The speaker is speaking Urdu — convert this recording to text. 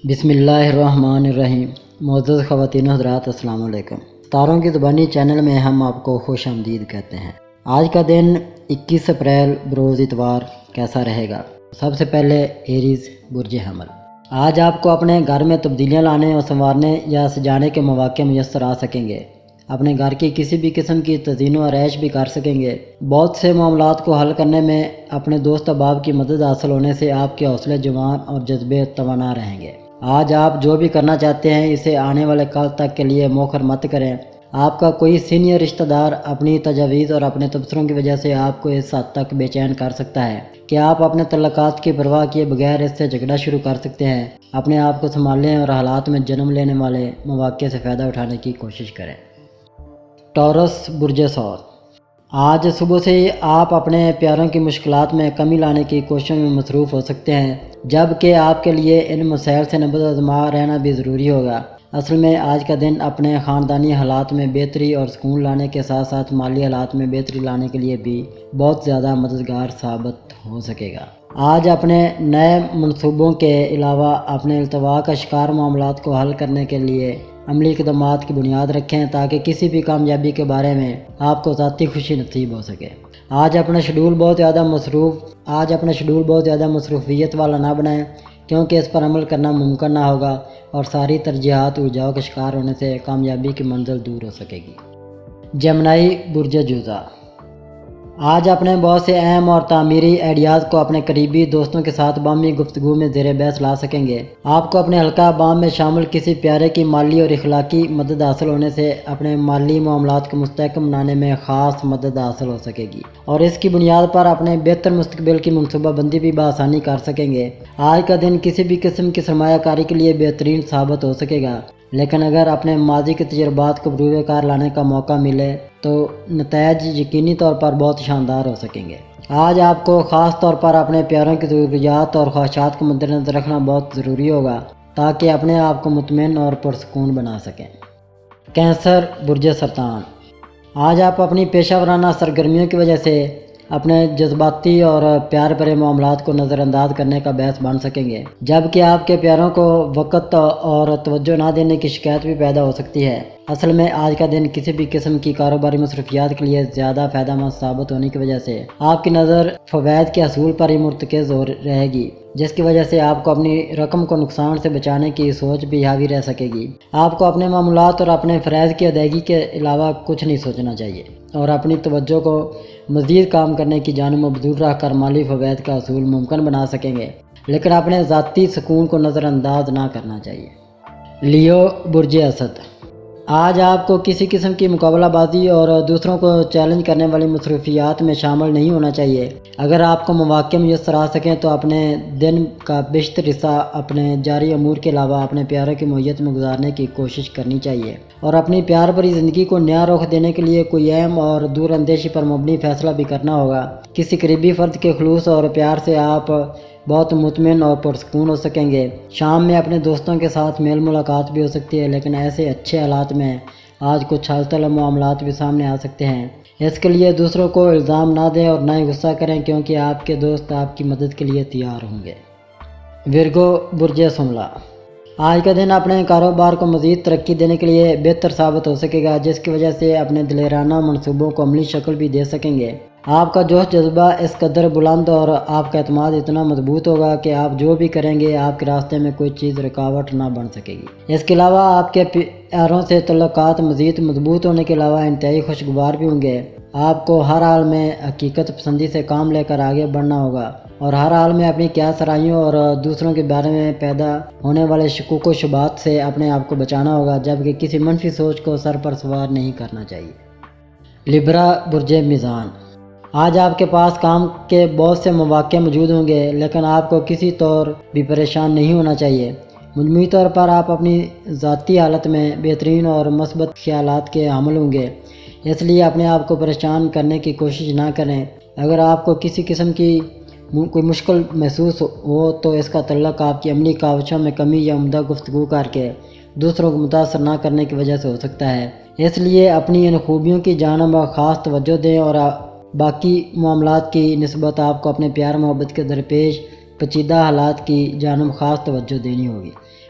بسم اللہ الرحمن الرحیم۔ معزز خواتین و حضرات، السلام علیکم۔ ستاروں کی زبانی چینل میں ہم آپ کو خوش آمدید کہتے ہیں۔ آج کا دن 21 اپریل بروز اتوار کیسا رہے گا؟ سب سے پہلے ایریز برج حمل۔ آج آپ کو اپنے گھر میں تبدیلیاں لانے اور سنوارنے یا سجانے کے مواقع میسر آ سکیں گے۔ اپنے گھر کی کسی بھی قسم کی تزئین و آرائش بھی کر سکیں گے۔ بہت سے معاملات کو حل کرنے میں اپنے دوست احباب کی مدد حاصل ہونے سے آپ کے حوصلے جوان اور جذبے توانا رہیں گے۔ آج آپ جو بھی کرنا چاہتے ہیں اسے آنے والے کل تک کے لیے مؤخر مت کریں۔ آپ کا کوئی سینئر رشتہ دار اپنی تجاویز اور اپنے تبصروں کی وجہ سے آپ کو اس حد تک بے چین کر سکتا ہے کہ آپ اپنے تعلقات کی پرواہ کیے بغیر اس سے جھگڑا شروع کر سکتے ہیں۔ اپنے آپ کو سنبھالیں اور حالات میں جنم لینے والے مواقع سے فائدہ اٹھانے کی کوشش کریں۔ ٹورس برج ثور۔ آج صبح سے ہی آپ اپنے پیاروں کی مشکلات میں کمی لانے کی کوششوں میں مصروف ہو سکتے ہیں، جبکہ آپ کے لیے ان مسائل سے نبرد آزما رہنا بھی ضروری ہوگا۔ اصل میں آج کا دن اپنے خاندانی حالات میں بہتری اور سکون لانے کے ساتھ ساتھ مالی حالات میں بہتری لانے کے لیے بھی بہت زیادہ مددگار ثابت ہو سکے گا۔ آج اپنے نئے منصوبوں کے علاوہ اپنے التوا کا شکار معاملات کو حل کرنے کے لیے عملی اقدامات کی بنیاد رکھیں تاکہ کسی بھی کامیابی کے بارے میں آپ کو ذاتی خوشی نصیب ہو سکے۔ آج اپنا شیڈول بہت زیادہ مصروفیت والا نہ بنائیں، کیونکہ اس پر عمل کرنا ممکن نہ ہوگا اور ساری ترجیحات الجھاؤ کا شکار ہونے سے کامیابی کی منزل دور ہو سکے گی۔ جمنائی برج جوزا۔ آج اپنے بہت سے اہم اور تعمیری آئیڈیاز کو اپنے قریبی دوستوں کے ساتھ باہمی گفتگو میں زیر بحث لا سکیں گے۔ آپ کو اپنے حلقہ بام میں شامل کسی پیارے کی مالی اور اخلاقی مدد حاصل ہونے سے اپنے مالی معاملات کو مستحکم بنانے میں خاص مدد حاصل ہو سکے گی اور اس کی بنیاد پر اپنے بہتر مستقبل کی منصوبہ بندی بھی بآسانی کر سکیں گے۔ آج کا دن کسی بھی قسم کی سرمایہ کاری کے لیے بہترین ثابت ہو سکے گا، لیکن اگر اپنے ماضی کے تجربات کو بروئے کار لانے کا موقع ملے تو نتائج یقینی طور پر بہت شاندار ہو سکیں گے۔ آج آپ کو خاص طور پر اپنے پیاروں کی ضروریات اور خواہشات کو مد نظر رکھنا بہت ضروری ہوگا تاکہ اپنے آپ کو مطمئن اور پرسکون بنا سکیں۔ کینسر برج سرطان۔ آج آپ اپنی پیشہ ورانہ سرگرمیوں کی وجہ سے اپنے جذباتی اور پیار بھرے معاملات کو نظر انداز کرنے کا باعث بن سکیں گے، جبکہ آپ کے پیاروں کو وقت اور توجہ نہ دینے کی شکایت بھی پیدا ہو سکتی ہے۔ اصل میں آج کا دن کسی بھی قسم کی کاروباری مصروفیات کے لیے زیادہ فائدہ مند ثابت ہونے کی وجہ سے آپ کی نظر فوائد کے حصول پر ہی مرتکز ہو رہے گی، جس کی وجہ سے آپ کو اپنی رقم کو نقصان سے بچانے کی سوچ بھی حاوی رہ سکے گی۔ آپ کو اپنے معاملات اور اپنے فرائض کی ادائیگی کے علاوہ کچھ نہیں سوچنا چاہیے اور اپنی توجہ کو مزید کام کرنے کی جانب مبذول رکھ کر مالی فوائد کا حصول ممکن بنا سکیں گے، لیکن اپنے ذاتی سکون کو نظر انداز نہ کرنا چاہیے۔ لیو برج اسد۔ آج آپ کو کسی قسم کی مقابلہ بازی اور دوسروں کو چیلنج کرنے والی مصروفیات میں شامل نہیں ہونا چاہیے۔ اگر آپ کو مواقع میسر آ سکیں تو اپنے دن کا بیشتر حصہ اپنے جاری امور کے علاوہ اپنے پیاروں کی معیت میں گزارنے کی کوشش کرنی چاہیے اور اپنی پیار بھری زندگی کو نیا رخ دینے کے لیے کوئی اہم اور دور اندیشی پر مبنی فیصلہ بھی کرنا ہوگا۔ کسی قریبی فرد کے خلوص اور پیار سے آپ بہت مطمئن اور پرسکون ہو سکیں گے۔ شام میں اپنے دوستوں کے ساتھ میل ملاقات بھی ہو سکتی ہے، لیکن ایسے اچھے حالات میں آج کچھ حل طلب معاملات بھی سامنے آ سکتے ہیں۔ اس کے لیے دوسروں کو الزام نہ دیں اور نہ ہی غصہ کریں، کیونکہ آپ کے دوست آپ کی مدد کے لیے تیار ہوں گے۔ ورگو برج شملہ۔ آج کا دن اپنے کاروبار کو مزید ترقی دینے کے لیے بہتر ثابت ہو سکے گا، جس کی وجہ سے اپنے دلیرانہ منصوبوں کو عملی شکل بھی دے سکیں گے۔ آپ کا جوش جذبہ اس قدر بلند اور آپ کا اعتماد اتنا مضبوط ہوگا کہ آپ جو بھی کریں گے آپ کے راستے میں کوئی چیز رکاوٹ نہ بن سکے گی۔ اس کے علاوہ آپ کے پیاروں سے تعلقات مزید مضبوط ہونے کے علاوہ انتہائی خوشگوار بھی ہوں گے۔ آپ کو ہر حال میں حقیقت پسندی سے کام لے کر آگے بڑھنا ہوگا اور ہر حال میں اپنی قیاسرائیوں اور دوسروں کے بارے میں پیدا ہونے والے شکوک و شبہات سے اپنے آپ کو بچانا ہوگا، جبکہ کسی منفی سوچ کو سر پر سوار نہیں کرنا چاہیے۔ لبرا برج میزان۔ آج آپ کے پاس کام کے بہت سے مواقع موجود ہوں گے، لیکن آپ کو کسی طور بھی پریشان نہیں ہونا چاہیے۔ مجموعی طور پر آپ اپنی ذاتی حالت میں بہترین اور مثبت خیالات کے حامل ہوں گے، اس لیے اپنے آپ کو پریشان کرنے کی کوشش نہ کریں۔ اگر آپ کو کسی قسم کی کوئی مشکل محسوس ہو تو اس کا تعلق آپ کی عملی کاوشوں میں کمی یا عمدہ گفتگو کر کے دوسروں کو متاثر نہ کرنے کی وجہ سے ہو سکتا ہے۔ اس لیے اپنی ان خوبیوں کی جانب خاص توجہ دیں اور باقی معاملات کی نسبت آپ کو اپنے پیار محبت کے درپیش پیچیدہ حالات کی جانب خاص توجہ دینی ہوگی۔